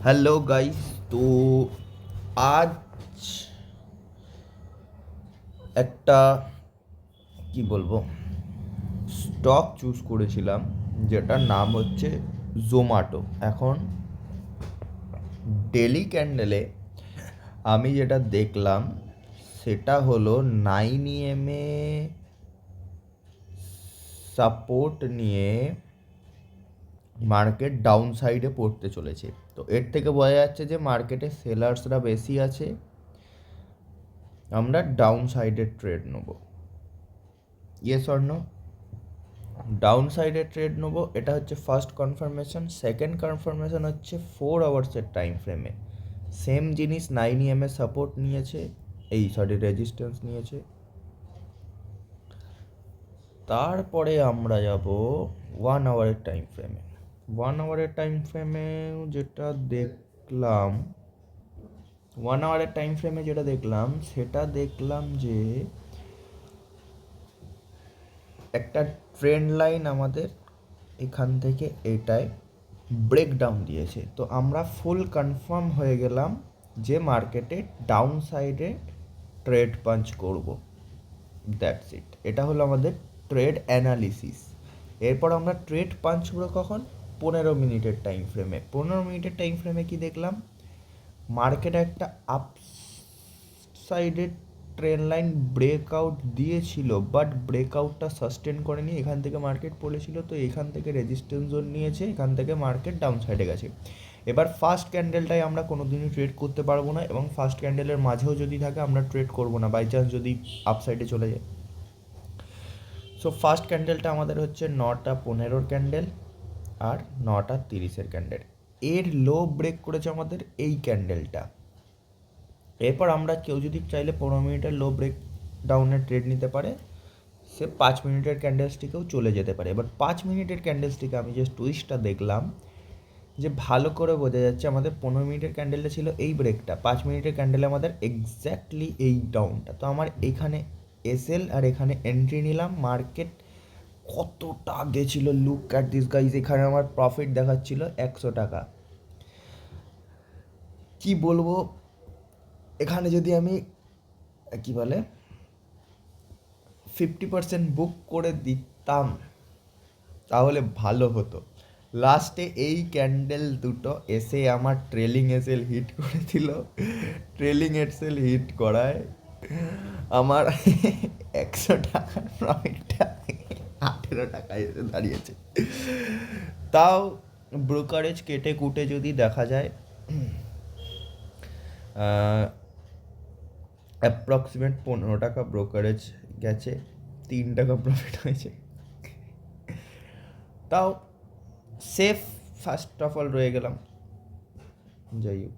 Hello guys, তো আজ একটা কি বলবো স্টক চুজ করেছিলাম, যেটার নাম হচ্ছে জোম্যাটো। এখন ডেলি ক্যান্ডেলে আমি যেটা দেখলাম সেটা হলো 9 EM সাপোর্ট নিয়ে মার্কেট ডাউন সাইডে পড়তে চলেছে। তো এর থেকে বোঝা যাচ্ছে যে মার্কেটে সেলার্সরা বেশি আছে, আমরা ডাউন সাইডে ট্রেড নেবো। Yes or no? ডাউন সাইডে ট্রেড নেবো, এটা হচ্ছে ফার্স্ট কনফার্মেশন। সেকেন্ড কনফার্মেশন হচ্ছে 4 আওয়ার্সের টাইম ফ্রেমে সেম জিনিস 9 EM সাপোর্ট নিয়েছে, রেজিস্ট্যান্স নিয়েছে। তারপরে আমরা যাব 1 আওয়ারের টাইম ফ্রেমে। 1 আওয়ারের টাইম ফ্রেমে যেটা দেখলাম 1 আওয়ারের টাইম ফ্রেমে যেটা দেখলাম সেটা দেখলাম যে একটা ট্রেন্ড লাইন আমাদের এখান থেকে এটায় ব্রেকডাউন দিয়েছে। তো আমরা ফুল কনফার্ম হয়ে গেলাম যে মার্কেটে ডাউন সাইডে ট্রেড পাঞ্চ করব। দ্যাটস ইট, এটা হলো আমাদের ট্রেড অ্যানালিসিস। এরপর আমরা ট্রেড পাঞ্চ করবো কখন? 15 মিনিটের টাইম ফ্রেমে। 15 মিনিটের টাইম ফ্রেমে কি দেখলাম? মার্কেটে একটা আপ সাইডের ট্রেন লাইন ব্রেকআউট দিয়েছিল, বাট ব্রেকআউটটা সাস্টেন করেনি, এখান থেকে মার্কেট পড়েছিল। তো এখান থেকে রেজিস্ট্যান্স জোন নিয়েছে, এখান থেকে মার্কেট ডাউন সাইডে গেছে। এবার ফার্স্ট ক্যান্ডেলটাই আমরা কোনো দিনই ট্রেড করতে পারবো না, এবং ফার্স্ট ক্যান্ডেলের মাঝেও যদি থাকে আমরা ট্রেড করবো না, বাই চান্স যদি আপ সাইডে চলে যায়। সো ফার্স্ট ক্যান্ডেলটা আমাদের হচ্ছে 9টা 15 ক্যান্ডেল আর 9টা 30 ক্যান্ডেল। এর লো ব্রেক করেছে আমাদের এই ক্যান্ডেলটা। এরপর আমরা কেউ যদি চাইলে 15 মিনিটের লো ব্রেক ডাউনের ট্রেড নিতে পারে, সে 5 মিনিটের ক্যান্ডেলস্টিকেও চলে যেতে পারে। এবার 5 মিনিটের ক্যান্ডেলস্টিকে আমি যে টুইস্টটা দেখলাম, যে ভালো করে বোঝা যাচ্ছে আমাদের 15 মিনিটের ক্যান্ডেলটা ছিল এই ব্রেকটা, 5 মিনিটের ক্যান্ডেলে আমাদের এক্স্যাক্টলি এই ডাউনটা। তো আমার এখানে এসএল আর এখানে এন্ট্রি নিলাম। মার্কেট কতটা গেছিলো, লুক অ্যাট দিস গাইজ। এখানে আমার প্রফিট দেখাচ্ছিল 100 টাকা। কি বলবো, এখানে যদি আমি কি বলে 50% বুক করে দিতাম তাহলে ভালো হতো। লাস্টে এই ক্যান্ডেল দুটো এসে আমার ট্রেলিং এসএল হিট করে দিল। ট্রেলিং এসএল হিট করায় আমার 100 টাকার প্রফিটটা 18 টাকায় এসে দাঁড়িয়েছে। তাও ব্রোকারেজ কেটে কুটে যদি দেখা যায়, অ্যাপ্রক্সিমেট 15 টাকা ব্রোকারেজ গেছে, 3 টাকা প্রফিট হয়েছে। তাও সেফ ফার্স্ট অফ অল রয়ে গেলাম। যাই হোক।